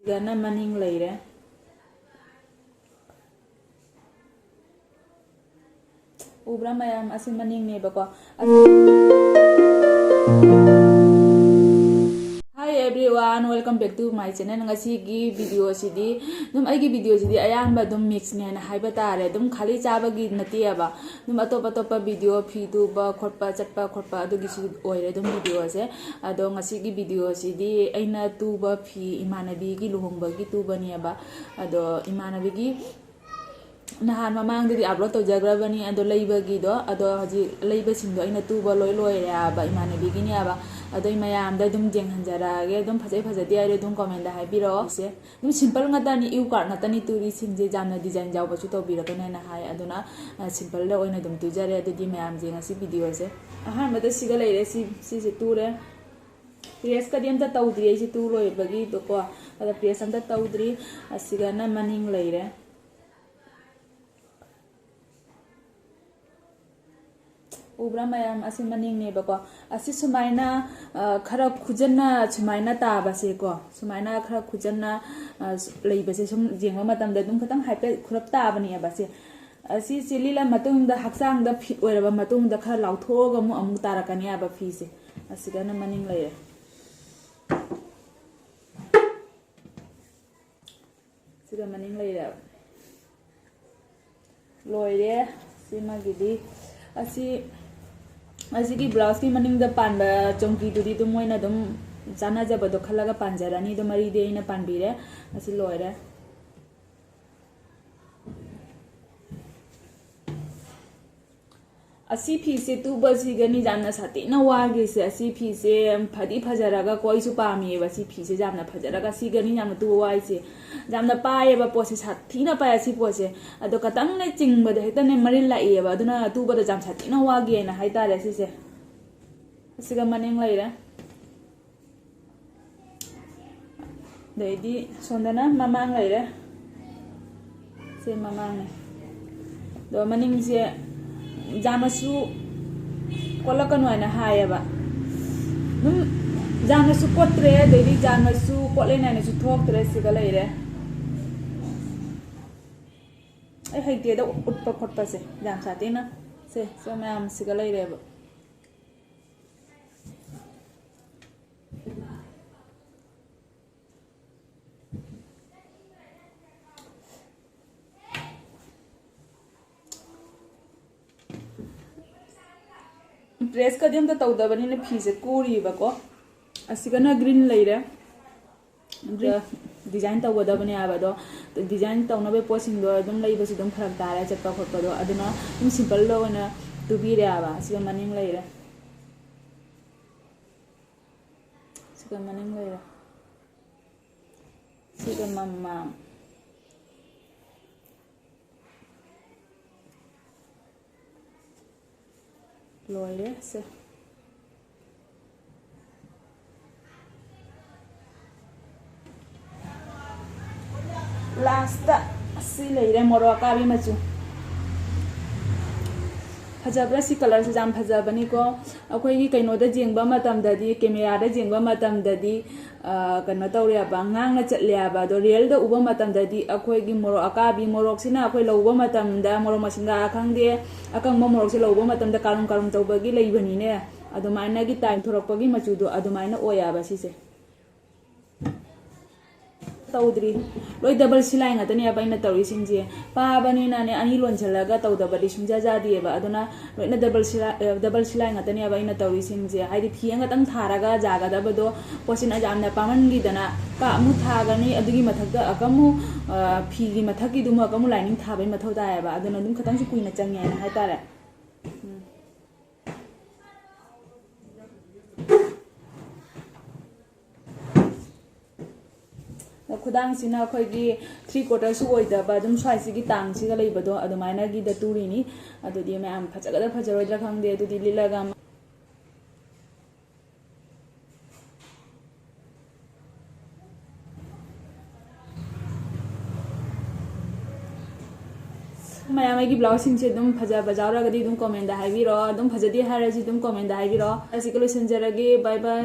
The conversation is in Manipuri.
Gana maning leire. Ubra mayam asi maning ne bako. Hi everyone, welcome back to my channel. Ngasi gi video sidi dum ai gi video sidi ayan ba dum mix ne na haiba tare dum khali chaba gi nati aba dum atop video phi du ba khotpa chatpa adu gi su oire dum video se ado ngasi gi video sidi aina tu ba phi imanabi gi luhongba gi tu ba ni aba ado imanabi gi nahan mamang di upload to jagrabani ado leibagi do ado haji leiba singdo ina tuba loy ya ba imanabi gi ni aba ado mayam da dum jeng hanjara ge dum phajai di are dum comment da haibiro se dum simple ngata ni u card ngata ni turi singje jamna design jaw ba chu to biro na hai aduna simple le oina dum tu jare ado di mayam je ngasi video se aha mada siga leire si ture press ka diam ta tawdri si tu loi bagi do ko ada press am ta tawdri asiga na maning leire ubra mayam asi maning ne bako asi sumaina khara khujana sumaina ta ba se ko sumaina khara khujana lei ba se sum jengma matam da dum khatang haipe khurap ta bani ba se asi silila matung da haksang da fit oira ba matung da khara lautho ga mu amu tarakani aba fi se asi gana maning leire siga maning leire loire sima gidi asi की ब्लाउज की मनिंग द पानबा चोंकी दुदी तो मोइना दम जाना जब दो खलागा पांजरानी तो मरी दे इना पानबीरे asi Loyare asi phi se tu ba si gani jamna sati na wa ge se asi phi se phadi phajaraga koi su pa mi ba si phi se jamna phajaraga si gani jamna tu wa se jamna pa ye ba po se sati na pa si po se ado katang ne ching ba de heta ne marin la ye ba aduna tu ba da jam sati na wa ge na hai ta re si se asi ga maning lai ra de di sondana mamang lai ra se mamang ne do maning se jamasu kolakanu ana hayaba num jamasu kotre devi jamasu kolena ne su thoktre siga leire ai haite da utpa khotpa se jam satina se so mam siga leire ba press का दिम तो तौदबनी ने फी से कोरी बको असिगना ग्रीन लेरे डिजाइन तौदबनी आबदो तो डिजाइन तौनबे पोसिंग दो दम लेबसि दम फरक तारे चटपा खोटपदो अदुना दम सिंपल लो ना तुबीरे आबा असिगा मनिंग लेरे सिगा मनिंग लेरे सिगा मम्मा लोयरे से लास्ट सी लेरे मोरका भी मचू फजब्रा सी कलर से जाम फजबनी को अखोई कइनोदा जेंगबा मतम ददी कैमरा दा जेंगबा मतम ददी कनो तौरे बा ngang na chatle aba do real da uba matam dadi akhoi gi morok akabi morok sina akhoi loba matam da morok masinga khangde akang mo morok se loba matam da karum tauba gi leibani ne adumaina gi time thorokpa gi machu do adumaina oya ba si se तौद्री लोई डबल सिलाई ngata aba ina tauri singje pa bani na ne ani lon chalaga tawdabadi sungja jadi eba aduna loina double silai ngata aba ina tauri singje haidi phianga tang tharaga jaga da bado posina jamna paman gi dana ka amu thagani adugi mathakda akamu phi gi mathaki duma akamu lining thabai mathau da eba aduna dum khatang su kuina changya na hai tare खुदांग सिना अखोगी 3/4 सु ओइदबा दम स्वाइसि gi tang si ga leibado adumaina gi da turini adudi ma'am फजगदा फजरोइद्रा खंगदे adudi lilaga मैम आई ब्लाउज से दम फजा बजारगदी दम कमेंट दा हाइबिरो दम फजदी हारजी दम कमेंट दा हाइबिरो असिकलो संजरगे बाय बाय।